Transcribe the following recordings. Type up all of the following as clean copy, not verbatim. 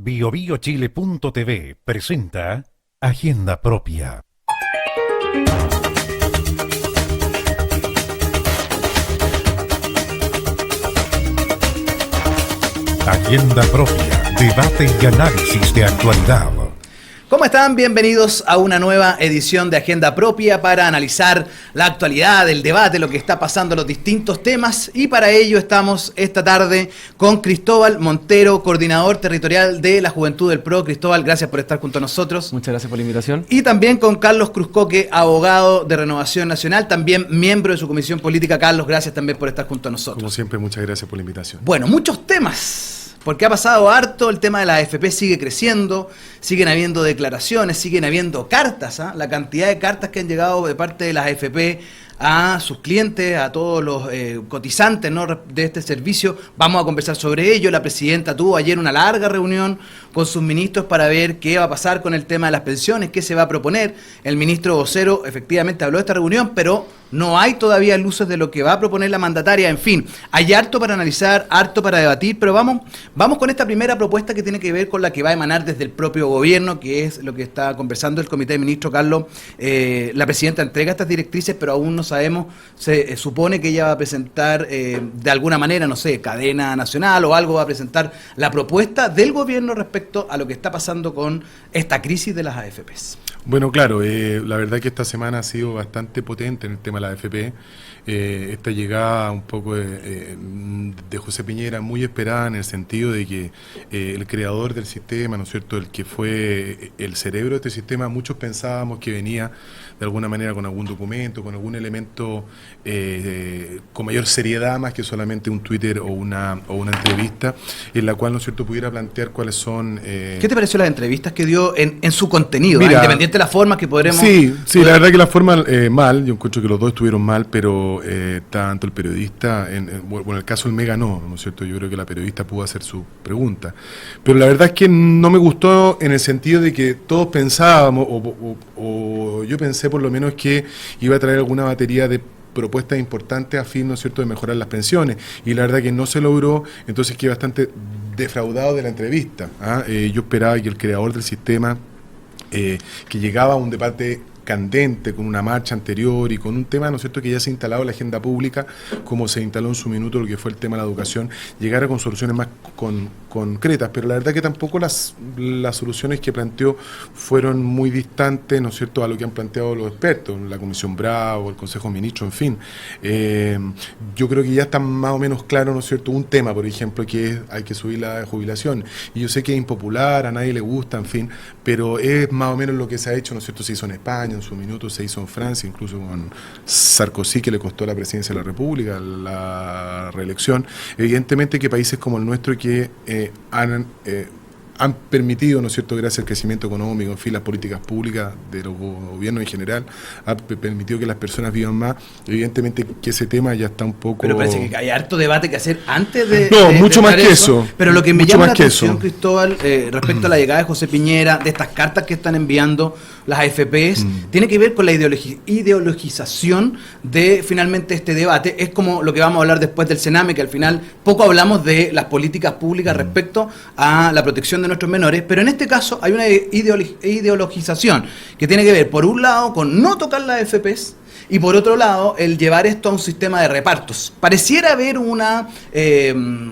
BioBioChile.tv presenta Agenda Propia. Agenda Propia, debate y análisis de actualidad. ¿Cómo están? Bienvenidos a una nueva edición de Agenda Propia para analizar la actualidad, el debate, lo que está pasando, los distintos temas. Y para ello estamos esta tarde con Cristóbal Montero, coordinador territorial de la Juventud del PRO. Cristóbal, gracias por estar junto a nosotros. Muchas gracias por la invitación. Y también con Carlos Cruzcoque, abogado de Renovación Nacional, también miembro de su comisión política. Carlos, gracias también por estar junto a nosotros. Como siempre, muchas gracias por la invitación. Bueno, muchos temas. Porque ha pasado harto, el tema de la AFP sigue creciendo, siguen habiendo declaraciones, siguen habiendo cartas, ¿eh? La cantidad de cartas que han llegado de parte de las AFP a sus clientes, a todos los cotizantes, ¿no?, de este servicio. Vamos a conversar sobre ello. La presidenta tuvo ayer una larga reunión con sus ministros para ver qué va a pasar con el tema de las pensiones, qué se va a proponer. El ministro vocero efectivamente habló de esta reunión, pero no hay todavía luces de lo que va a proponer la mandataria. En fin, hay harto para analizar, harto para debatir, pero vamos con esta primera propuesta que tiene que ver con la que va a emanar desde el propio gobierno, que es lo que está conversando el Comité de Ministros. Carlos, la presidenta entrega estas directrices, pero aún no sabemos, se supone que ella va a presentar de alguna manera, no sé, cadena nacional o algo, va a presentar la propuesta del gobierno respecto a lo que está pasando con esta crisis de las AFPs. Bueno, claro, la verdad que esta semana ha sido bastante potente en el tema de la AFP. Esta llegada un poco de José Piñera, muy esperada en el sentido de que el creador del sistema, ¿no es cierto?, el que fue el cerebro de este sistema, muchos pensábamos que venía de alguna manera con algún documento, con algún elemento con mayor seriedad, más que solamente un Twitter o una entrevista, en la cual, ¿no es cierto?, pudiera plantear cuáles son... ¿Qué te pareció las entrevistas que dio en su contenido? Mira, independiente de la forma que podremos... Sí, la verdad que la forma mal, yo encuentro que los dos estuvieron mal, pero tanto el periodista, bueno, en el caso del Mega no es cierto? Yo creo que la periodista pudo hacer su pregunta, pero la verdad es que no me gustó en el sentido de que todos pensábamos, o yo pensé por lo menos que iba a traer alguna batería de propuestas importantes a fin, ¿no es cierto?, de mejorar las pensiones, y la verdad que no se logró. Entonces quedé bastante defraudado de la entrevista, yo esperaba que el creador del sistema, que llegaba a un debate candente, con una marcha anterior y con un tema, ¿no es cierto?, que ya se ha instalado en la agenda pública, como se instaló en su minuto lo que fue el tema de la educación, llegara con soluciones más concretas, pero la verdad que tampoco las soluciones que planteó fueron muy distantes, ¿no es cierto?, a lo que han planteado los expertos, la Comisión Bravo, el Consejo de Ministros, en fin. Yo creo que ya está más o menos claro, ¿no es cierto?, un tema, por ejemplo, que es, hay que subir la jubilación, y yo sé que es impopular, a nadie le gusta, en fin, pero es más o menos lo que se ha hecho, ¿no es cierto?, se hizo en España, en su minuto se hizo en Francia, incluso con Sarkozy, que le costó la presidencia de la República, la reelección. Evidentemente que países como el nuestro que han permitido, ¿no es cierto?, gracias al crecimiento económico, en fin, las políticas públicas de los gobiernos en general, ha permitido que las personas vivan más. Evidentemente que ese tema ya está un poco... Pero parece que hay harto debate que hacer antes de... No, mucho más que eso. Pero lo que me llama la atención, Cristóbal, respecto a la llegada de José Piñera, de estas cartas que están enviando las AFPs, tiene que ver con la ideologización de finalmente este debate. Es como lo que vamos a hablar después del Sename, que al final poco hablamos de las políticas públicas respecto a la protección de nuestros menores, pero en este caso hay una ideologización que tiene que ver, por un lado, con no tocar las AFPs, y por otro lado, el llevar esto a un sistema de repartos. Pareciera haber una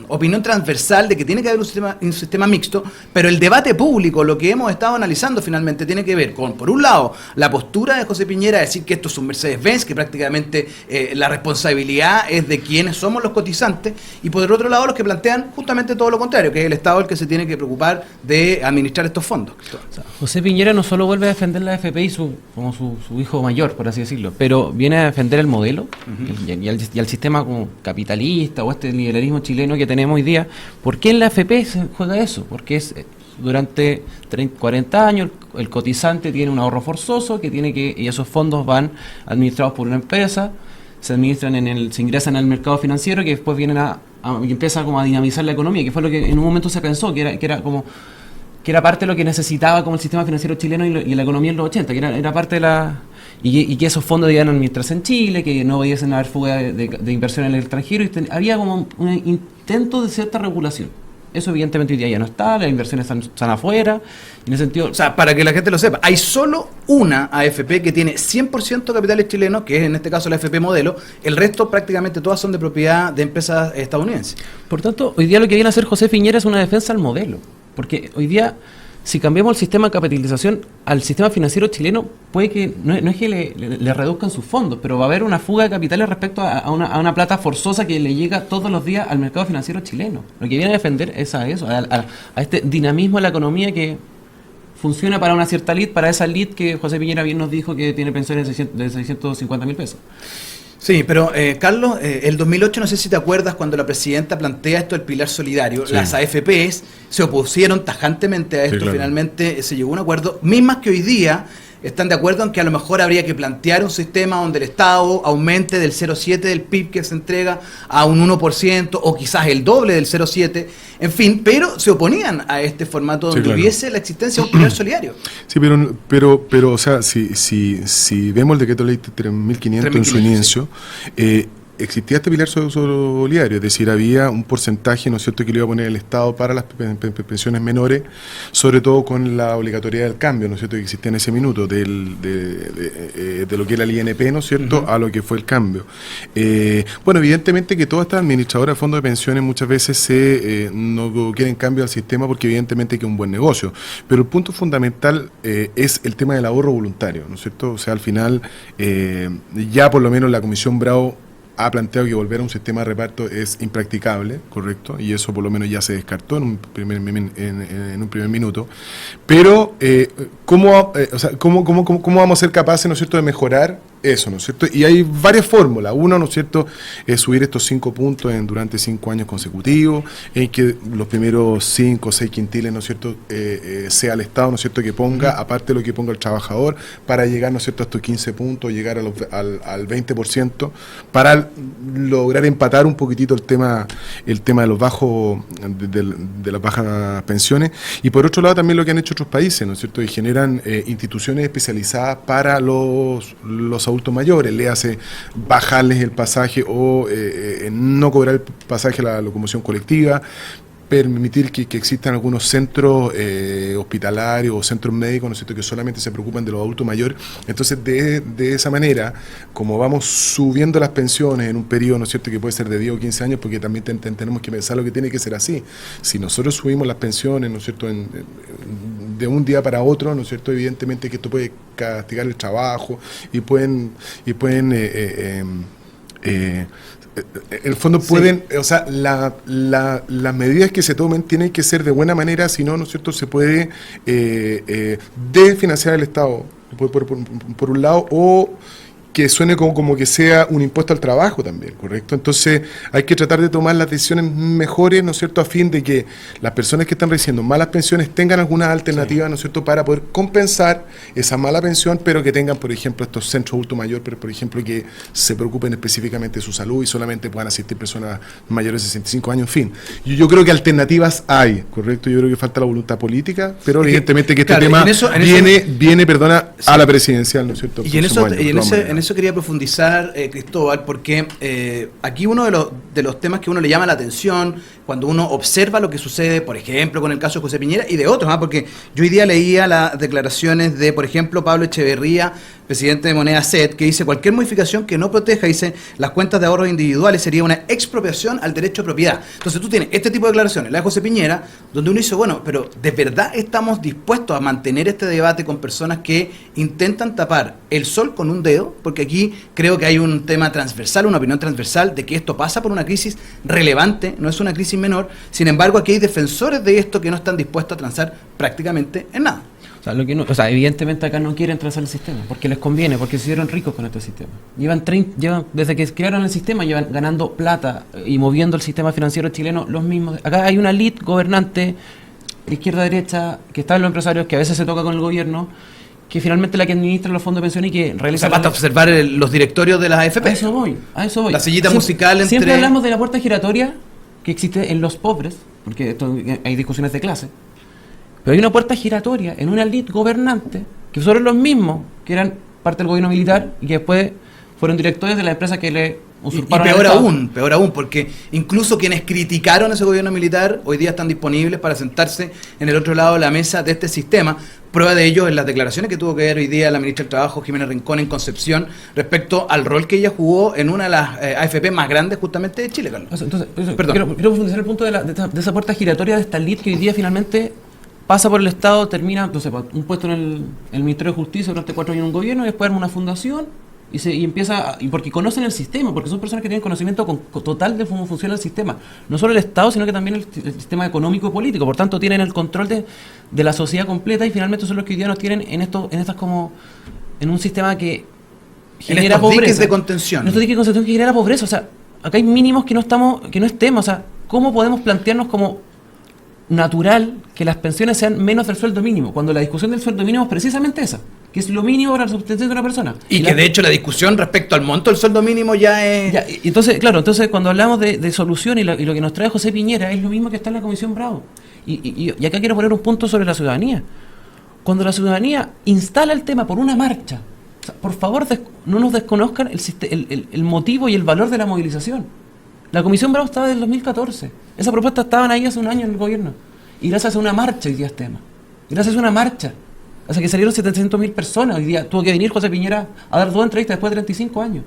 opinión transversal de que tiene que haber un sistema mixto, pero el debate público, lo que hemos estado analizando finalmente, tiene que ver con, por un lado, la postura de José Piñera, decir que esto es un Mercedes-Benz, que prácticamente la responsabilidad es de quienes somos los cotizantes, y por otro lado, los que plantean justamente todo lo contrario, que es el Estado el que se tiene que preocupar de administrar estos fondos. O sea, José Piñera no solo vuelve a defender la AFP como su hijo mayor, por así decirlo, pero viene a defender el modelo y al sistema como capitalista o este liberalismo chileno que tenemos hoy día. ¿Por qué en la AFP se juega eso? Porque es durante 40 años el cotizante tiene un ahorro forzoso y esos fondos van administrados por una empresa, se administran se ingresan al mercado financiero, que después vienen y empieza como a dinamizar la economía, que fue lo que en un momento se pensó que era parte de lo que necesitaba como el sistema financiero chileno y la economía en los 80, que era parte de la... Y que esos fondos debían administrarse en Chile, que no hubiesen haber fuga de inversión en el extranjero, había como un intento de cierta regulación. Eso evidentemente hoy día ya no está, las inversiones están afuera, y en ese sentido... O sea, para que la gente lo sepa, hay solo una AFP que tiene 100% capitales chilenos, que es en este caso la AFP Modelo, el resto prácticamente todas son de propiedad de empresas estadounidenses. Por tanto, hoy día lo que viene a hacer José Piñera es una defensa al modelo, porque hoy día, si cambiamos el sistema de capitalización al sistema financiero chileno, puede que, no es que le reduzcan sus fondos, pero va a haber una fuga de capitales respecto a una plata forzosa que le llega todos los días al mercado financiero chileno. Lo que viene a defender es a eso, a este dinamismo de la economía que funciona para una cierta elite, para esa elite que José Piñera bien nos dijo que tiene pensiones de 650.000 pesos. Sí, pero Carlos, el 2008, no sé si te acuerdas, cuando la presidenta plantea esto del pilar solidario, sí. Las AFPs se opusieron tajantemente a esto, Sí, claro. Finalmente se llegó a un acuerdo, mismas que hoy día están de acuerdo en que a lo mejor habría que plantear un sistema donde el Estado aumente del 0,7 del PIB que se entrega a un 1% o quizás el doble del 0,7, en fin, pero se oponían a este formato donde Sí, claro. hubiese la existencia de un pilar solidario. Sí, pero o sea, si vemos el decreto de ley 3.500 en su 3.500, inicio, existía este pilar solidario, es decir, había un porcentaje, ¿no es cierto?, que le iba a poner el Estado para las pensiones menores, sobre todo con la obligatoriedad del cambio, ¿no es cierto?, que existía en ese minuto, de lo que era el INP, ¿no es cierto?, a lo que fue el cambio. Bueno, evidentemente que todas estas administradoras de fondos de pensiones muchas veces no quieren cambio al sistema porque evidentemente que es un buen negocio, pero el punto fundamental es el tema del ahorro voluntario, ¿no es cierto? O sea, al final, ya por lo menos la Comisión Bravo ha planteado que volver a un sistema de reparto es impracticable, ¿correcto? Y eso por lo menos ya se descartó en un primer minuto. Pero, ¿cómo vamos a ser capaces, ¿no es cierto?, de mejorar eso, ¿no es cierto? Y hay varias fórmulas. Uno, ¿no es cierto?, es subir estos 5 puntos durante 5 años consecutivos, en que los primeros 5 o 6 quintiles, ¿no es cierto?, sea el Estado, ¿no es cierto?, que ponga, aparte de lo que ponga el trabajador, para llegar, ¿no es cierto?, a estos 15 puntos, llegar al 20%, para lograr empatar un poquitito el tema de los bajos, de las bajas pensiones. Y por otro lado también lo que han hecho otros países, ¿no es cierto?, y generan instituciones especializadas para los adultos mayores, le hace bajarles el pasaje o no cobrar el pasaje a la locomoción colectiva, permitir que existan algunos centros hospitalarios o centros médicos, ¿no es cierto?, que solamente se preocupan de los adultos mayores. Entonces, de esa manera, como vamos subiendo las pensiones en un periodo, ¿no es cierto?, que puede ser de 10 o 15 años, porque también tenemos que pensar lo que tiene que ser así. Si nosotros subimos las pensiones, ¿no es cierto?, de un día para otro, ¿no es cierto?, evidentemente que esto puede castigar el trabajo y pueden el fondo pueden, o sea, las medidas que se tomen tienen que ser de buena manera, si no, ¿no es cierto?, se puede desfinanciar el Estado, por un lado, o que suene como que sea un impuesto al trabajo también, ¿correcto? Entonces hay que tratar de tomar las decisiones mejores, ¿no es cierto?, a fin de que las personas que están recibiendo malas pensiones tengan alguna alternativa, sí, ¿no es cierto?, para poder compensar esa mala pensión, pero que tengan, por ejemplo, estos centros adulto mayor, pero por ejemplo que se preocupen específicamente de su salud y solamente puedan asistir personas mayores de 65 años, en fin. Yo creo que alternativas hay, ¿correcto? Yo creo que falta la voluntad política, pero evidentemente que este tema viene, sí, a la presidencial, ¿no es cierto? Y en eso quería profundizar, Cristóbal, porque aquí uno de los temas que uno le llama la atención cuando uno observa lo que sucede, por ejemplo, con el caso de José Piñera y de otros, porque yo hoy día leía las declaraciones de, por ejemplo, Pablo Echeverría, presidente de Moneda SED, que dice: cualquier modificación que no proteja, dice, las cuentas de ahorros individuales sería una expropiación al derecho a propiedad. Entonces tú tienes este tipo de declaraciones, la de José Piñera, donde uno dice, bueno, pero ¿de verdad estamos dispuestos a mantener este debate con personas que intentan tapar el sol con un dedo? Porque aquí creo que hay un tema transversal, una opinión transversal de que esto pasa por una crisis relevante, no es una crisis menor. Sin embargo, aquí hay defensores de esto que no están dispuestos a transar prácticamente en nada. O sea, evidentemente acá no quieren transar el sistema, porque les conviene, porque se hicieron ricos con este sistema. Llevan desde que crearon el sistema, llevan ganando plata y moviendo el sistema financiero chileno los mismos. Acá hay una elite gobernante, izquierda-derecha, que está en los empresarios, que a veces se toca con el gobierno, que finalmente es la que administra los fondos de pensión y que realiza... O sea, basta observar los directorios de las AFP. A eso voy. La sillita musical entre... Siempre hablamos de la puerta giratoria que existe en los pobres, porque hay discusiones de clase, pero hay una puerta giratoria en una elite gobernante que son los mismos que eran parte del gobierno militar y que después fueron directores de la empresa que le usurparon y al Estado. peor aún, porque incluso quienes criticaron ese gobierno militar hoy día están disponibles para sentarse en el otro lado de la mesa de este sistema. Prueba de ello en las declaraciones que tuvo que ver hoy día la ministra del Trabajo, Jimena Rincón, en Concepción, respecto al rol que ella jugó en una de las AFP más grandes justamente de Chile, Carlos. Entonces, Perdón. quiero profundizar el punto de esa puerta giratoria de esta lid que hoy día finalmente pasa por el Estado, termina, no sé, un puesto en el Ministerio de Justicia durante 4 años en un gobierno, y después arma una fundación y empieza, y porque conocen el sistema, porque son personas que tienen conocimiento total de cómo funciona el sistema, no solo el Estado, sino que también el sistema económico y político, por tanto tienen el control de la sociedad completa, y finalmente son los que hoy día nos tienen en estas como en un sistema que genera estos pobreza, diques de contención. en estos diques de contención que genera pobreza. O sea, acá hay mínimos que no estemos, o sea, ¿cómo podemos plantearnos como natural que las pensiones sean menos del sueldo mínimo, cuando la discusión del sueldo mínimo es precisamente esa, que es lo mínimo para la subsistencia de una persona? Y que de hecho la discusión respecto al monto del sueldo mínimo ya es... Ya, entonces, claro, cuando hablamos de solución y lo que nos trae José Piñera es lo mismo que está en la Comisión Bravo. Y acá quiero poner un punto sobre la ciudadanía. Cuando la ciudadanía instala el tema por una marcha, o sea, por favor no nos desconozcan el motivo y el valor de la movilización. La Comisión Bravo estaba desde el 2014. Esas propuestas estaban ahí hace un año en el gobierno. Y gracias a una marcha hoy día es tema. Gracias a una marcha. O sea, que salieron 700.000 personas. Hoy día tuvo que venir José Piñera a dar 2 entrevistas después de 35 años.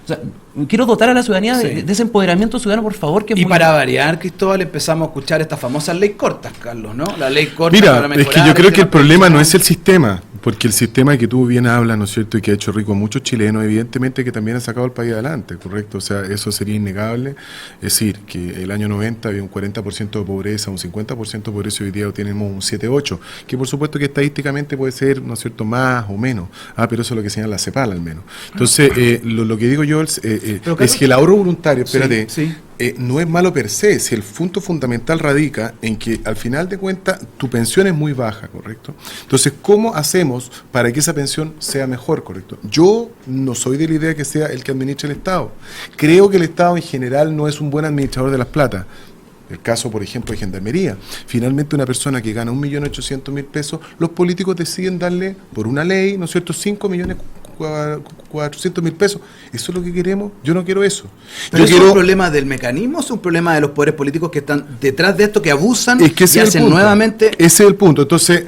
O sea, quiero dotar a la ciudadanía de ese empoderamiento ciudadano, por favor. Que y para variar, Cristóbal, empezamos a escuchar estas famosas leyes cortas, Carlos, ¿no? La ley corta Mira, para mejorar, es que yo creo que el problema no es pensional. el sistema, porque el sistema que tú bien hablas, ¿no es cierto?, y que ha hecho rico a muchos chilenos, evidentemente que también ha sacado al país adelante, ¿correcto? O sea, eso sería innegable. Es decir, que el año 90 había un 40% de pobreza, un 50% de pobreza, hoy día tenemos un 7-8, que por supuesto que estadísticamente puede ser, ¿no es cierto?, más o menos, pero eso es lo que señala la CEPAL al menos. Entonces, lo que digo yo es que el ahorro voluntario, espérate, Sí. no es malo per se, si el punto fundamental radica en que al final de cuentas tu pensión es muy baja, ¿correcto? Entonces, ¿cómo hacemos para que esa pensión sea mejor, ¿correcto? Yo no soy de la idea que sea el que administre el Estado. Creo que el Estado en general no es un buen administrador de las plata. El caso, por ejemplo, de Gendarmería. Finalmente, una persona que gana 1.800.000 pesos, los políticos deciden darle, por una ley, ¿no es cierto?, 5.400.000 pesos. ¿Eso es lo que queremos? Yo no quiero eso. ¿Pero Yo es un problema del mecanismo o es un problema de los poderes políticos que están detrás de esto, que abusan Es que y ese es el hacen punto. nuevamente? Ese es el punto. Entonces,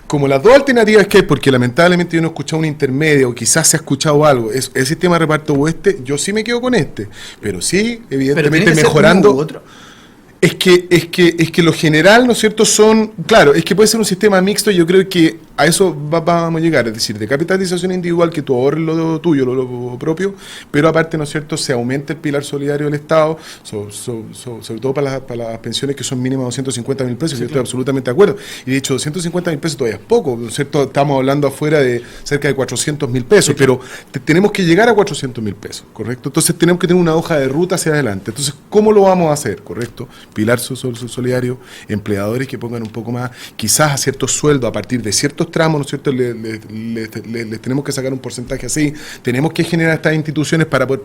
como las dos alternativas que hay, porque lamentablemente yo no he escuchado una intermedia, o quizás se ha escuchado algo, es el sistema de reparto oeste, yo sí me quedo con este. Pero sí, Pero evidentemente tiene que ser mejorando. uno u otro. Es que lo general, ¿no es cierto?, son, claro, es que puede ser un sistema mixto, y yo creo que a eso vamos a llegar, es decir, de capitalización individual, que tú ahorres lo tuyo, lo propio, pero aparte, ¿no es cierto?, se aumenta el pilar solidario del Estado, sobre todo para las pensiones que son mínimas 250.000 pesos, yo estoy absolutamente de acuerdo, y de hecho 250.000 pesos todavía es poco, ¿no es cierto?, estamos hablando afuera de cerca de 400.000 pesos, pero tenemos que llegar a 400.000 pesos, ¿correcto? Entonces tenemos que tener una hoja de ruta hacia adelante. Entonces, ¿cómo lo vamos a hacer, correcto? Pilar solidario, empleadores que pongan un poco más, quizás a ciertos sueldos, a partir de ciertos tramos, ¿no es cierto?, les tenemos que sacar un porcentaje así, tenemos que generar estas instituciones para poder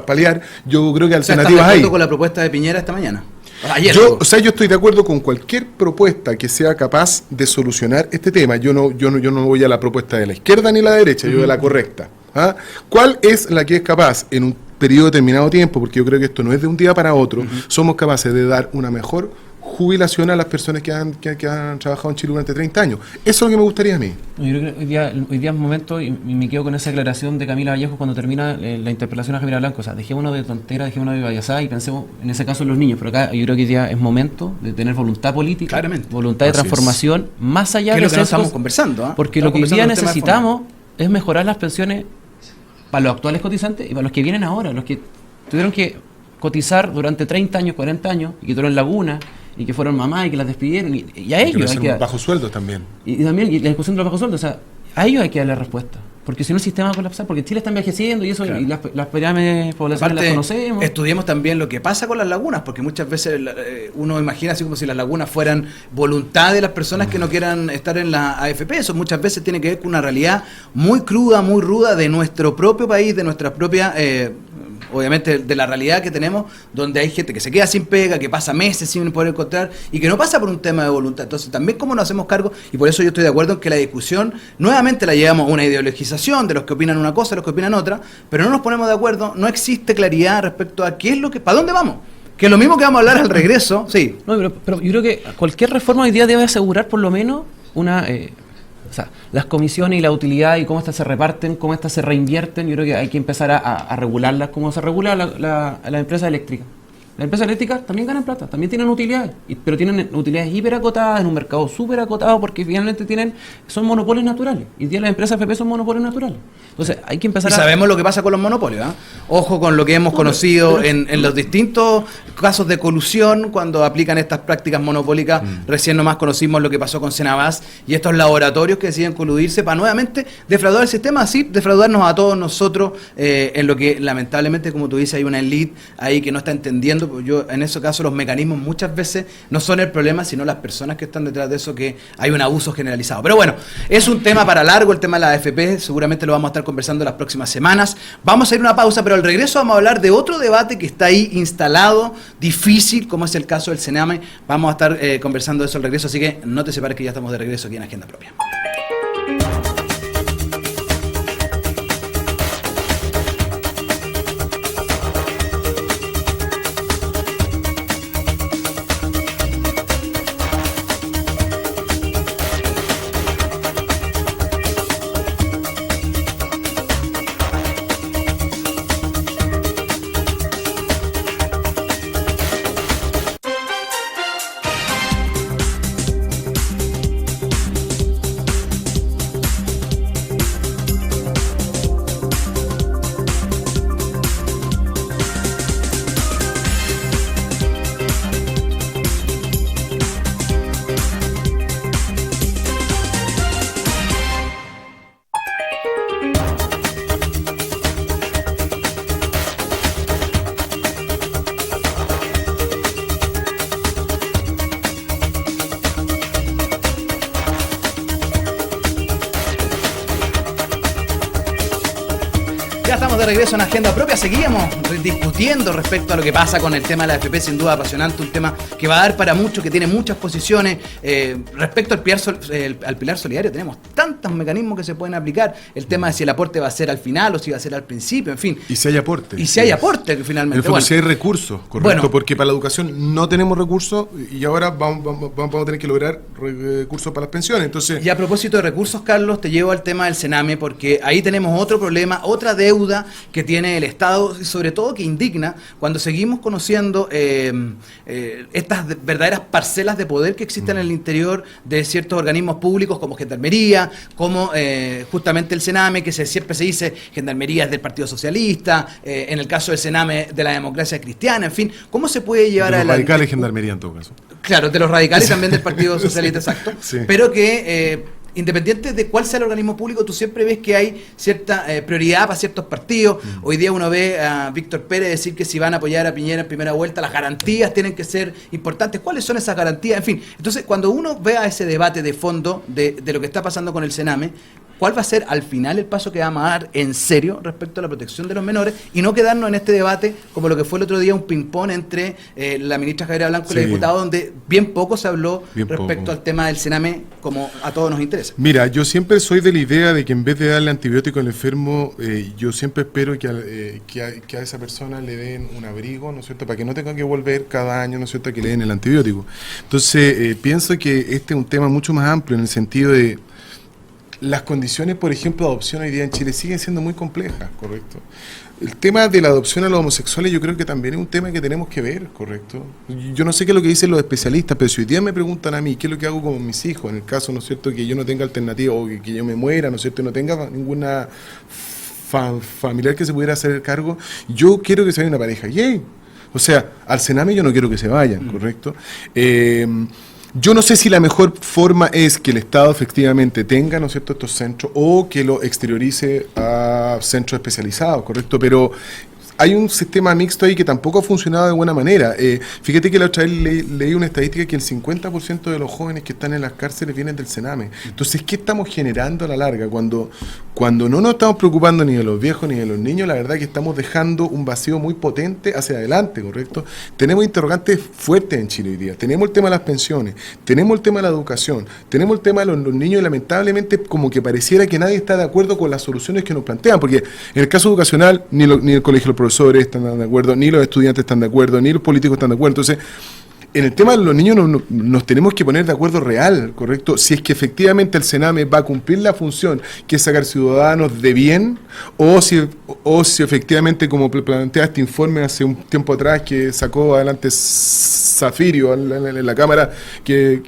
paliar. Yo creo que O sea, ¿estás de alternativas hay. acuerdo con la propuesta de Piñera esta mañana? Ayer. Yo estoy de acuerdo con cualquier propuesta que sea capaz de solucionar este tema. Yo no voy a la propuesta de la izquierda ni la derecha, yo de la correcta. ¿Cuál es la que es capaz en un periodo determinado de tiempo? Porque yo creo que esto no es de un día para otro. Somos capaces de dar una mejor jubilación a las personas que han trabajado en Chile durante 30 años. Eso es lo que me gustaría a mí. Yo creo que hoy día es momento, y me quedo con esa declaración de Camila Vallejo cuando termina la interpelación a Javier Blanco. O sea, dejémonos de tonteras, dejémonos de payasada y pensemos en ese caso en los niños. Pero acá yo creo que hoy día es momento de tener voluntad política, Claramente. voluntad de Así es. transformación, más allá Que es de lo que nos sesgos, estamos conversando. porque Estamos lo que hoy día conversando el tema de necesitamos es mejorar las pensiones para los actuales cotizantes y para los que vienen ahora, los que tuvieron que cotizar durante 30 años, 40 años, y que tuvieron laguna, y que fueron mamás y que las despidieron, y a Que ellos hay que... bajos sueldos también. Y también y la discusión de los bajos sueldos, o sea, a ellos hay que darle respuesta. Porque si no el sistema va a colapsar, porque Chile está envejeciendo y eso, Claro. y las pirámides poblacionales las conocemos. Estudiemos también lo que pasa con las lagunas, porque muchas veces uno imagina así como si las lagunas fueran voluntad de las personas que no quieran estar en la AFP. Eso muchas veces tiene que ver con una realidad muy cruda, muy ruda de nuestro propio país, de nuestra propia obviamente, de la realidad que tenemos, donde hay gente que se queda sin pega, que pasa meses sin poder encontrar y que no pasa por un tema de voluntad. Entonces, también cómo nos hacemos cargo, y por eso yo estoy de acuerdo en que la discusión nuevamente la llevamos a una ideologización de los que opinan una cosa, los que opinan otra, pero no nos ponemos de acuerdo, no existe claridad respecto a qué es lo que, para dónde vamos. Que es lo mismo que vamos a hablar al regreso, sí. No, pero yo creo que cualquier reforma hoy día debe asegurar por lo menos una... o sea, las comisiones y la utilidad y cómo estas se reparten, cómo estas se reinvierten, yo creo que hay que empezar a regularlas como se regula la empresa eléctrica. Las empresas eléctricas también ganan plata, también tienen utilidades, pero tienen utilidades hiperacotadas en un mercado súper acotado porque finalmente son monopolios naturales. Y hoy día las empresas FP son monopolios naturales. Entonces hay que empezar y sabemos lo que pasa con los monopolios, ¿eh? Ojo con lo que hemos conocido en los distintos casos de colusión cuando aplican estas prácticas monopólicas. Recién nomás conocimos lo que pasó con Cenabás y estos laboratorios que deciden coludirse para nuevamente defraudar el sistema, así defraudarnos a todos nosotros en lo que lamentablemente, como tú dices, hay una élite ahí que no está entendiendo. Yo en ese caso los mecanismos muchas veces no son el problema, sino las personas que están detrás de eso, que hay un abuso generalizado. Pero bueno, es un tema para largo el tema de la AFP, seguramente lo vamos a estar conversando las próximas semanas. Vamos a ir a una pausa, pero al regreso vamos a hablar de otro debate que está ahí instalado, difícil, como es el caso del Sename. Vamos a estar conversando de eso al regreso, así que no te separes que ya estamos de regreso aquí en Agenda Propia. Estamos de regreso en Agenda Propia, seguíamos discutiendo respecto a lo que pasa con el tema de la AFP, sin duda apasionante, un tema que va a dar para mucho, que tiene muchas posiciones. Respecto al pilar solidario tenemos tantos mecanismos que se pueden aplicar, el tema de si el aporte va a ser al final o si va a ser al principio, en fin. Y si hay aporte. Y si hay aporte, que finalmente. En el fondo, si hay recursos, correcto, bueno, porque para la educación no tenemos recursos y ahora vamos a tener que lograr recursos para las pensiones. Entonces, y a propósito de recursos, Carlos, te llevo al tema del Sename, porque ahí tenemos otro problema, otra deuda que tiene el Estado, y sobre todo que indigna cuando seguimos conociendo estas verdaderas parcelas de poder que existen en el interior de ciertos organismos públicos como Gendarmería, como justamente el Sename, que siempre se dice Gendarmería es del Partido Socialista, en el caso del Sename de la Democracia Cristiana, en fin, ¿cómo se puede llevar de los adelante? radicales Gendarmería en todo caso. Claro, de los radicales y también del Partido Socialista, exacto. Sí. Pero que independiente de cuál sea el organismo público, tú siempre ves que hay cierta prioridad para ciertos partidos. Hoy día uno ve a Víctor Pérez decir que si van a apoyar a Piñera en primera vuelta, las garantías tienen que ser importantes. ¿Cuáles son esas garantías? En fin, entonces cuando uno vea ese debate de fondo de lo que está pasando con el Sename, ¿cuál va a ser al final el paso que vamos a dar en serio respecto a la protección de los menores y no quedarnos en este debate como lo que fue el otro día un ping-pong entre la ministra Javiera Blanco y la diputada, donde bien poco se habló respecto al tema del Sename, como a todos nos interesa? Mira, yo siempre soy de la idea de que en vez de darle antibiótico al enfermo, yo siempre espero que a esa persona le den un abrigo, ¿no es cierto?, para que no tenga que volver cada año, ¿no es cierto?, que le den el antibiótico. Entonces, pienso que este es un tema mucho más amplio en el sentido de las condiciones, por ejemplo, de adopción hoy día en Chile siguen siendo muy complejas, ¿correcto? El tema de la adopción a los homosexuales yo creo que también es un tema que tenemos que ver, ¿correcto? Yo no sé qué es lo que dicen los especialistas, pero si hoy día me preguntan a mí qué es lo que hago con mis hijos, en el caso, ¿no es cierto?, que yo no tenga alternativa o que yo me muera, ¿no es cierto?, y no tenga ninguna familiar que se pudiera hacer cargo, yo quiero que se vaya una pareja gay. O sea, al Sename yo no quiero que se vayan, ¿correcto? Yo no sé si la mejor forma es que el Estado efectivamente tenga, ¿no es cierto?, estos centros o que lo exteriorice a centros especializados, ¿correcto? Pero hay un sistema mixto ahí que tampoco ha funcionado de buena manera. Fíjate que la otra vez leí una estadística que el 50% de los jóvenes que están en las cárceles vienen del Sename. Entonces, ¿qué estamos generando a la larga? Cuando cuando no nos estamos preocupando ni de los viejos ni de los niños, la verdad que estamos dejando un vacío muy potente hacia adelante, ¿correcto? Tenemos interrogantes fuertes en Chile hoy día. Tenemos el tema de las pensiones, tenemos el tema de la educación, tenemos el tema de los niños y lamentablemente como que pareciera que nadie está de acuerdo con las soluciones que nos plantean, porque en el caso educacional ni el colegio de los profesores están de acuerdo, ni los estudiantes están de acuerdo, ni los políticos están de acuerdo. Entonces, en el tema de los niños nos tenemos que poner de acuerdo real, ¿correcto? Si es que efectivamente el Sename va a cumplir la función que es sacar ciudadanos de bien, o si efectivamente, como plantea este informe hace un tiempo atrás que sacó adelante Zafirio en la Cámara, que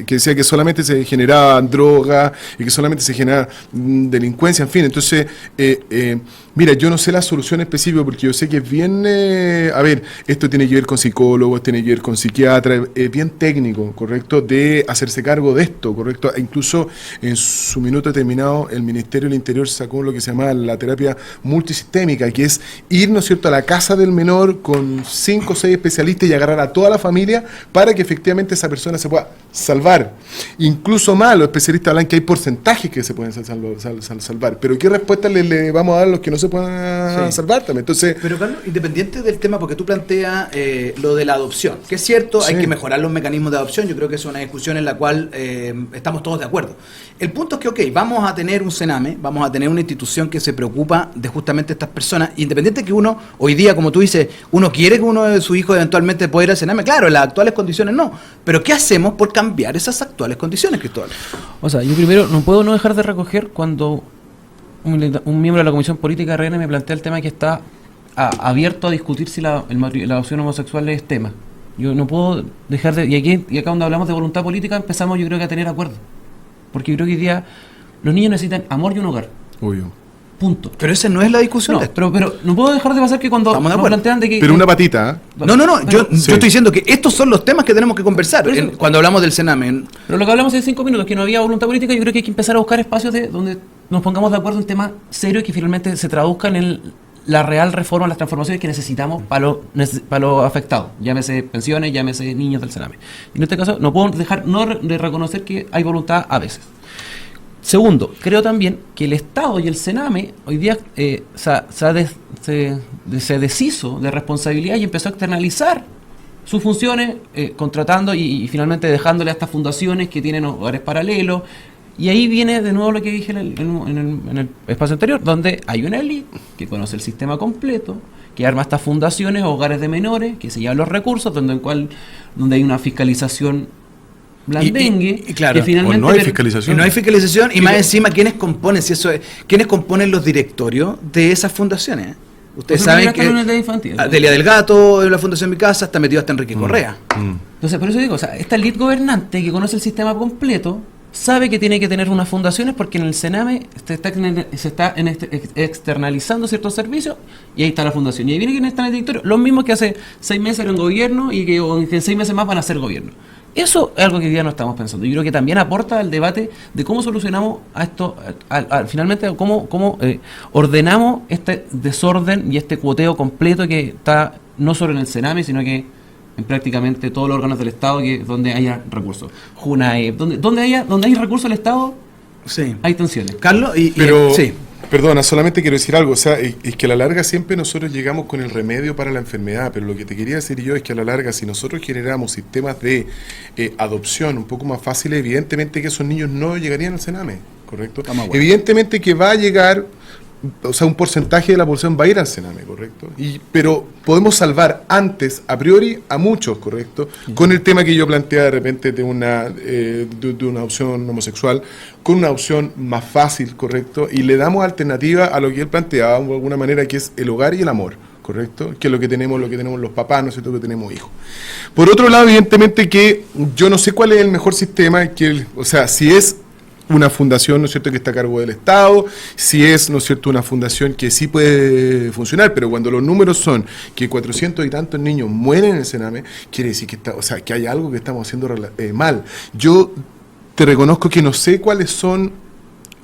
decía que solamente se generaban drogas y que solamente se generaba delincuencia, en fin. Entonces, mira, yo no sé la solución específica porque yo sé que es bien, a ver, esto tiene que ver con psicólogos, tiene que ver con psiquiatras, es bien técnico, ¿correcto? De hacerse cargo de esto, ¿correcto? E incluso en su minuto determinado el Ministerio del Interior sacó lo que se llama la terapia multisistémica, que es ir, ¿no es cierto?, a la casa del menor con 5 o 6 especialistas y agarrar a toda la familia para que efectivamente esa persona se pueda salvar. Incluso más, los especialistas hablan que hay porcentajes que se pueden salvar, pero ¿qué respuesta le vamos a dar a los que no se puedan salvar también? Entonces, pero Carlos, independiente del tema, porque tú planteas lo de la adopción, que es cierto, hay que mejorar los mecanismos de adopción, yo creo que es una discusión en la cual estamos todos de acuerdo. El punto es que, ok, vamos a tener un Sename, vamos a tener una institución que se preocupa de justamente estas personas, independiente que uno, hoy día, como tú dices, uno quiere que uno de sus hijos eventualmente pueda ir al Sename, claro, en las actuales condiciones no, pero ¿qué hacemos por cambiar esas actuales condiciones, Cristóbal? O sea, yo primero no puedo no dejar de recoger cuando un miembro de la Comisión Política de RN me plantea el tema que está abierto a discutir si la adopción homosexual es tema. Yo no puedo dejar de... Y acá cuando hablamos de voluntad política empezamos yo creo que a tener acuerdo. Porque yo creo que hoy día los niños necesitan amor y un hogar. obvio. Punto. Pero esa no es la discusión. No, pero no puedo dejar de pasar que cuando nos plantean de que... Pero una patita, ¿eh? No, yo estoy diciendo que estos son los temas que tenemos que conversar cuando hablamos del Sename. Pero lo que hablamos hace 5 minutos, que no había voluntad política, yo creo que hay que empezar a buscar espacios donde nos pongamos de acuerdo en temas serios y que finalmente se traduzcan en la real reforma, las transformaciones que necesitamos para los afectados, llámese pensiones, llámese niños del Sename. En este caso, no puedo dejar de reconocer que hay voluntad a veces. Segundo, creo también que el Estado y el Sename hoy día se deshizo de responsabilidad y empezó a externalizar sus funciones, contratando y finalmente dejándole a estas fundaciones que tienen hogares paralelos. Y ahí viene de nuevo lo que dije en el espacio anterior, donde hay una élite que conoce el sistema completo, que arma estas fundaciones, hogares de menores, que se llevan los recursos, donde hay una fiscalización blandengue, y claro, que finalmente no hay fiscalización. Y no hay fiscalización, y más encima, ¿quiénes componen los directorios de esas fundaciones? Ustedes saben que Delia del Gato, en la Fundación Mi Casa, está metido hasta Enrique Correa. Entonces, por eso digo, esta élite gobernante que conoce el sistema completo, sabe que tiene que tener unas fundaciones porque en el Sename se está externalizando ciertos servicios y ahí está la fundación. Y ahí viene quien está en el directorio, los mismos que hace 6 meses eran gobierno y que en 6 meses más van a ser gobierno. Eso es algo que hoy día no estamos pensando. Yo creo que también aporta al debate de cómo solucionamos a esto, finalmente cómo ordenamos este desorden y este cuoteo completo que está no solo en el Sename, sino que en prácticamente todos los órganos del Estado donde haya recursos. JUNAEP, donde hay recursos del Estado, sí, hay tensiones. Carlos, sí. Perdona, solamente quiero decir algo, o sea, es que a la larga siempre nosotros llegamos con el remedio para la enfermedad, pero lo que te quería decir yo es que a la larga si nosotros generamos sistemas de adopción un poco más fáciles, evidentemente que esos niños no llegarían al Sename, ¿correcto? Evidentemente que va a llegar, o sea, un porcentaje de la población va a ir al Sename, ¿correcto? Pero podemos salvar antes, a priori, a muchos, ¿correcto? Con el tema que yo planteaba de repente de una opción homosexual, con una opción más fácil, ¿correcto? Y le damos alternativa a lo que él planteaba de alguna manera, que es el hogar y el amor, ¿correcto? Que es lo que tenemos los papás, ¿no es cierto?, que tenemos hijos. Por otro lado, evidentemente que yo no sé cuál es el mejor sistema, o sea, si es una fundación, ¿no es cierto?, que está a cargo del Estado, si es, ¿no es cierto?, una fundación que sí puede funcionar, pero cuando los números son que 400 y tantos niños mueren en el Sename, quiere decir que hay algo que estamos haciendo mal. Yo te reconozco que no sé cuáles son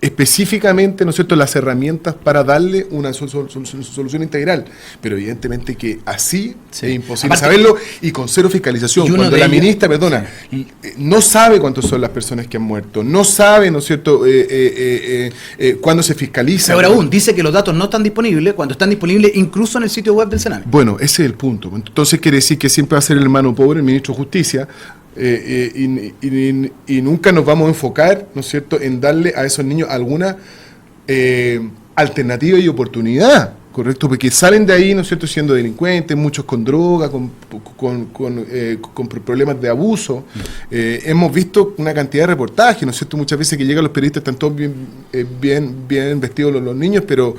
específicamente, ¿no es cierto?, las herramientas para darle una solución integral. Pero evidentemente que así Sí. es imposible Aparte, saberlo, y con cero fiscalización. y uno Cuando de la ellos- ministra, perdona, no sabe cuántas son las personas que han muerto, no sabe, ¿no es cierto?, cuándo se fiscaliza. Ahora aún, dice que los datos no están disponibles cuando están disponibles incluso en el sitio web del Sename. Bueno, ese es el punto. Entonces quiere decir que siempre va a ser el hermano pobre, el ministro de Justicia, y nunca nos vamos a enfocar, ¿no es cierto?, en darle a esos niños alguna alternativa y oportunidad, ¿correcto? Porque salen de ahí, ¿no es cierto?, siendo delincuentes, muchos con droga, con problemas de abuso. Hemos visto una cantidad de reportajes, ¿no es cierto?, muchas veces que llegan los periodistas, están todos bien vestidos los niños, pero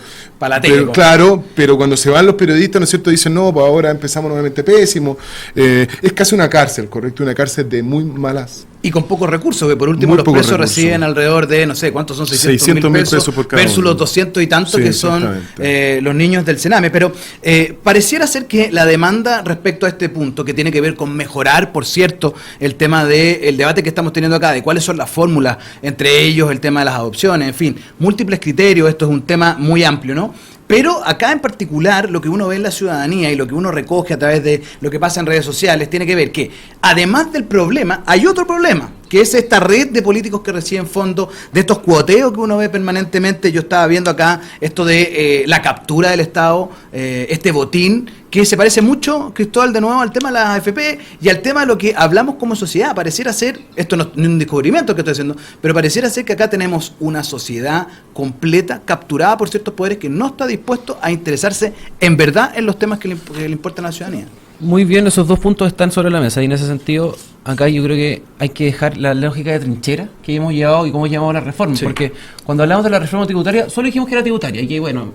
claro, pero cuando se van los periodistas, ¿no es cierto?, dicen, no, pues ahora empezamos nuevamente pésimo. Es casi una cárcel, ¿correcto? Una cárcel de muy malas. Y con pocos recursos, que por último Muy los pocos presos recursos. reciben alrededor de, no sé, ¿cuántos son? 600.000 pesos por cada versus uno. los 200 y tantos Sí, que son exactamente. los niños del Sename. Pero pareciera ser que la demanda respecto a este punto, que tiene que ver con mejorar, por cierto, el tema del debate que estamos teniendo acá, de cuáles son las fórmulas, entre ellos el tema de las adopciones, en fin, múltiples criterios, esto es un tema muy amplio, ¿no? Pero acá en particular lo que uno ve en la ciudadanía y lo que uno recoge a través de lo que pasa en redes sociales tiene que ver que además del problema hay otro problema, que es esta red de políticos que reciben fondos, de estos cuoteos que uno ve permanentemente. Yo estaba viendo acá esto de la captura del Estado, este botín, que se parece mucho, Cristóbal, de nuevo al tema de las AFP y al tema de lo que hablamos como sociedad. Pareciera ser, esto no es un descubrimiento que estoy haciendo, pero pareciera ser que acá tenemos una sociedad completa, capturada por ciertos poderes, que no está dispuesto a interesarse en verdad en los temas que le importan a la ciudadanía. Muy bien, esos dos puntos están sobre la mesa y en ese sentido, acá yo creo que hay que dejar la lógica de trinchera que hemos llevado y cómo hemos llevado la reforma, Sí. porque cuando hablamos de la reforma tributaria, solo dijimos que era tributaria y que bueno,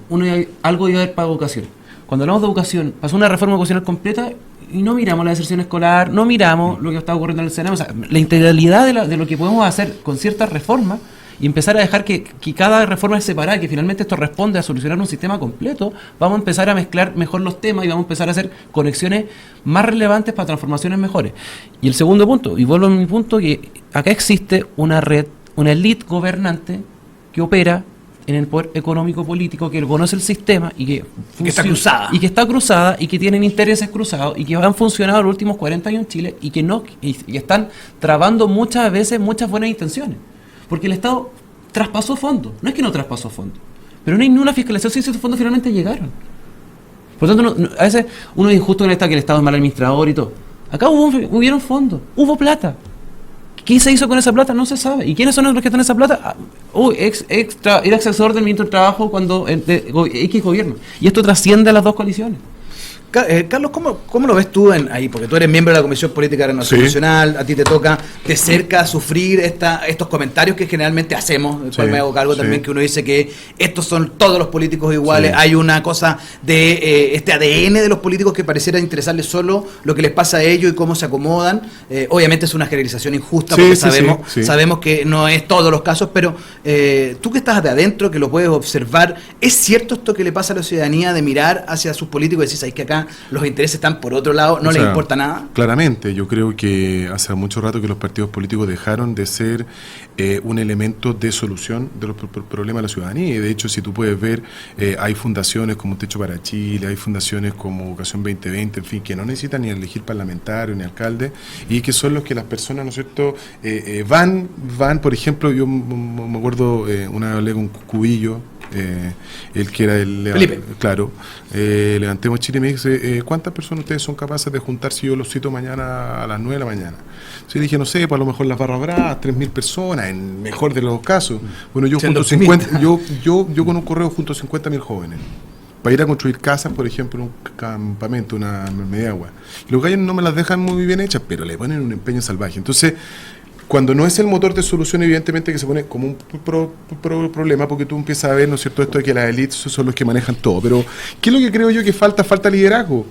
algo iba a haber para educación. Cuando hablamos de educación, pasó una reforma educacional completa y no miramos la deserción escolar, no miramos lo que está ocurriendo en el Senado, o sea, la integralidad de lo que podemos hacer con ciertas reformas y empezar a dejar que cada reforma es separada, que finalmente esto responde a solucionar un sistema completo, vamos a empezar a mezclar mejor los temas y vamos a empezar a hacer conexiones más relevantes para transformaciones mejores. Y el segundo punto, y vuelvo a mi punto, que acá existe una red, una élite gobernante que opera en el poder económico político, que conoce el sistema y que está cruzada. y que está cruzada y que tienen intereses cruzados y que han funcionado los últimos 40 años en Chile y que no y están trabando muchas veces muchas buenas intenciones, porque el Estado traspasó fondos, no es que no traspasó fondos, pero no hay ninguna fiscalización si esos fondos finalmente llegaron. Por lo tanto, a veces uno es injusto en esta que el Estado es mal administrador y todo. Acá hubieron fondos, hubo plata. ¿Qué se hizo con esa plata? No se sabe. ¿Y quiénes son los que están en esa plata? Era asesor del ministro del Trabajo cuando X gobierno. Y esto trasciende a las dos coaliciones. Carlos, ¿cómo lo ves tú ahí? Porque tú eres miembro de la Comisión Política de Renovación Sí. Nacional, a ti te toca de cerca sufrir estos comentarios que generalmente hacemos, del cual Sí, me hago cargo sí. también, que uno dice que estos son todos los políticos iguales, Sí. hay una cosa de este ADN de los políticos que pareciera interesarles solo lo que les pasa a ellos y cómo se acomodan. Obviamente es una generalización injusta, Sí, porque sí, sí. sabemos que no es todos los casos, pero tú que estás de adentro, que lo puedes observar, ¿es cierto esto que le pasa a la ciudadanía de mirar hacia sus políticos y decir, ¿sabes que acá los intereses están por otro lado, no O les sea, importa nada? Claramente, yo creo que hace mucho rato que los partidos políticos dejaron de ser un elemento de solución de los problemas de la ciudadanía. Y de hecho, si tú puedes ver, hay fundaciones como Techo para Chile, hay fundaciones como Educación 2020, en fin, que no necesitan ni elegir parlamentarios ni alcaldes, y que son los que las personas, ¿no es cierto?, van, por ejemplo, yo me acuerdo, una vez hablé con Cubillo, el que era Felipe. Claro, Levantemos Chile, y me dice, ¿cuántas personas ustedes son capaces de juntar si yo los cito mañana a las 9 de la mañana? Yo dije, no sé, pues a lo mejor las barras bravas, 3.000 personas, en mejor de los casos. Bueno, yo Siendo junto 50, yo con un correo junto 50.000 jóvenes para ir a construir casas, por ejemplo, en un campamento, una media agua. Y los gallos no me las dejan muy bien hechas, pero le ponen un empeño salvaje. Entonces, cuando no es el motor de solución, evidentemente que se pone como un problema, porque tú empiezas a ver, ¿no es cierto?, esto de que las élites son los que manejan todo. Pero, ¿qué es lo que creo yo que falta? Falta liderazgo.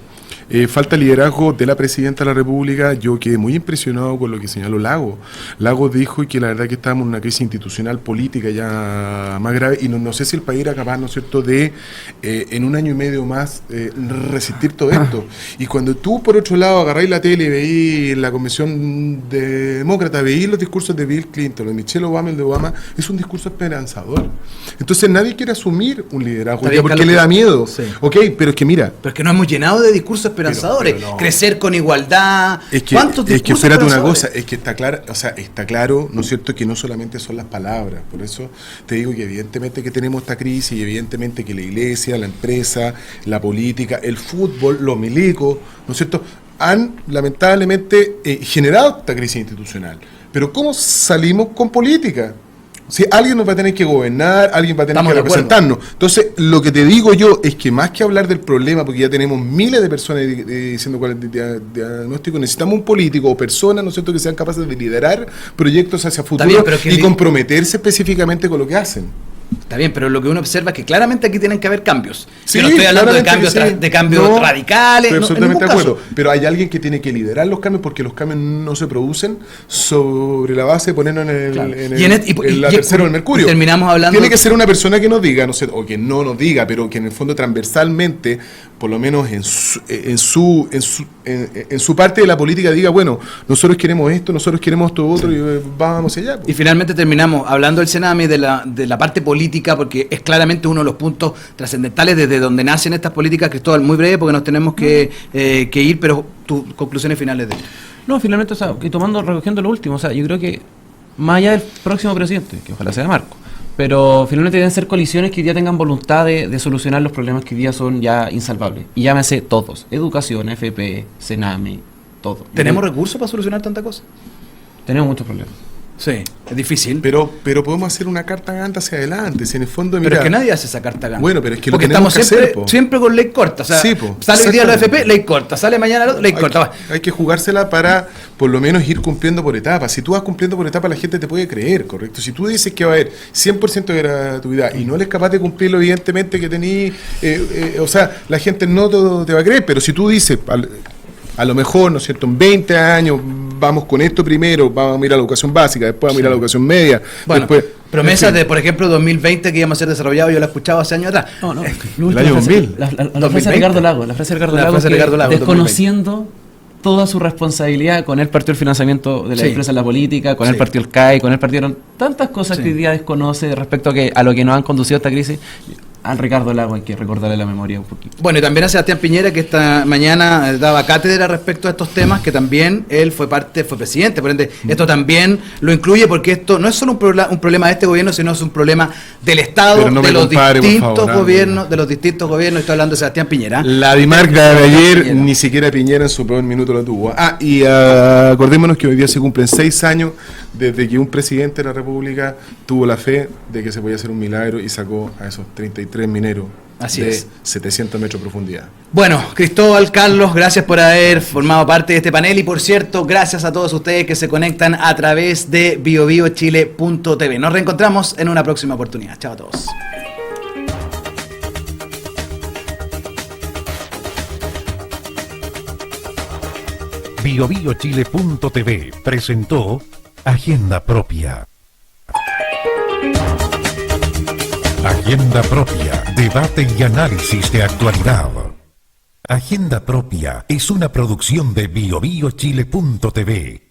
falta liderazgo de la Presidenta de la República. Yo quedé muy impresionado con lo que señaló Lago. Lago dijo que la verdad que estábamos en una crisis institucional, política ya más grave, y no sé si el país era capaz, ¿no es cierto?, de en un año y medio más resistir todo esto. Y cuando tú, por otro lado, agarráis la tele y veís la Convención Demócrata, veís los discursos de Bill Clinton, de Michelle Obama, el de Obama, es un discurso esperanzador. Entonces nadie quiere asumir un liderazgo Está bien, porque Carlos, le da miedo. sí. Ok, pero es que mira, Pero es que nos hemos llenado de discursos esperanzadores. Pero no. Crecer con igualdad. es que ¿Cuántos discursos espérate una esperanzadores? cosa, es que está claro, o sea, está claro, ¿no es cierto?, que no solamente son las palabras. Por eso te digo que evidentemente que tenemos esta crisis y evidentemente que la iglesia, la empresa, la política, el fútbol, los milicos, ¿no es cierto?, han lamentablemente generado esta crisis institucional. Pero ¿cómo salimos con política? Si alguien nos va a tener que gobernar, alguien va a tener Estamos que de acuerdo. representarnos. Entonces, lo que te digo yo es que más que hablar del problema, porque ya tenemos miles de personas diciendo cuál es el diagnóstico, necesitamos un político o personas, ¿no es cierto?, que sean capaces de liderar proyectos hacia futuro bien, pero que y comprometerse específicamente con lo que hacen. Está bien, pero lo que uno observa es que claramente aquí tienen que haber cambios. Sí, Yo no estoy hablando de claramente cambios, que sí. de cambios No, radicales. estoy no, en absolutamente ningún de acuerdo. caso. Pero hay alguien que tiene que liderar los cambios porque los cambios no se producen sobre la base de ponernos en el, Claro. en Y en el- en la tercera del Mercurio. y terminamos hablando. Tiene que ser una persona que nos diga, no sé, o que no nos diga, pero que en el fondo transversalmente, por lo menos en su parte de la política, diga, bueno, nosotros queremos esto, nosotros queremos esto otro, y vamos allá. Y finalmente terminamos hablando del Sename, de la parte política, porque es claramente uno de los puntos trascendentales desde donde nacen estas políticas. Cristóbal, muy breve, porque nos tenemos que ir, pero tus conclusiones finales de esto. No, finalmente, o sea, y recogiendo lo último, o sea, yo creo que más allá del próximo presidente, que ojalá sea Marco, pero finalmente deben ser coaliciones que hoy día tengan voluntad de solucionar los problemas que hoy día son ya insalvables. Y llámese todos, educación, FP, Sename, todo. ¿Tenemos recursos para solucionar tanta cosa? Tenemos muchos problemas. Sí, es difícil. Pero podemos hacer una carta gigante hacia adelante, si en el fondo, mira, Pero es que nadie hace esa carta gana. Bueno, pero es que lo porque tenemos estamos que siempre, hacer, po. siempre con ley corta. O sea, Sí, po, sale hoy día la exactamente. FP, ley corta. Sale mañana la otra, ley corta. Hay que jugársela para por lo menos ir cumpliendo por etapas. Si tú vas cumpliendo por etapas, la gente te puede creer, ¿correcto? Si tú dices que va a haber 100% de gratuidad y no eres capaz de cumplirlo, evidentemente que tenés, o sea, la gente no te va a creer, pero si tú dices, a lo mejor, ¿no es cierto?, en 20 años vamos con esto primero, vamos a mirar la educación básica, después vamos a mirar la educación media, Bueno, después... promesas en fin. de, por ejemplo, 2020 que íbamos a ser desarrollados, yo la he escuchado hace años atrás. No, no, El año 2000. La frase 2020. de Ricardo Lago, la frase de Ricardo La Lago, frase de que Ricardo Lago, desconociendo toda su responsabilidad, con él partió el financiamiento de la Sí. empresa en la política, con él Sí. partió el CAE, con él partieron tantas cosas Sí. que hoy día desconoce respecto a lo que nos han conducido a esta crisis. Al Ricardo Lago hay que recordarle la memoria un poquito. Bueno, y también a Sebastián Piñera, que esta mañana daba cátedra respecto a estos temas, que también él fue presidente, por ende, esto también lo incluye, porque esto no es solo un problema de este gobierno, sino es un problema del Estado, Pero no de me los compare, por distintos favor, gobiernos, de los distintos gobiernos, estoy hablando de Sebastián Piñera. La Dimarca de ayer, Piñera. ni siquiera Piñera en su peor minuto la tuvo. Y acordémonos que hoy día se cumplen 6 años desde que un presidente de la República tuvo la fe de que se podía hacer un milagro y sacó a esos 33 mineros Así de es. 700 metros de profundidad. Bueno, Cristóbal, Carlos, gracias por haber formado parte de este panel y, por cierto, gracias a todos ustedes que se conectan a través de biobiochile.tv. Nos reencontramos en una próxima oportunidad. Chao a todos. BioBioChile.tv presentó Agenda Propia. Agenda Propia, debate y análisis de actualidad. Agenda Propia es una producción de BioBioChile.tv.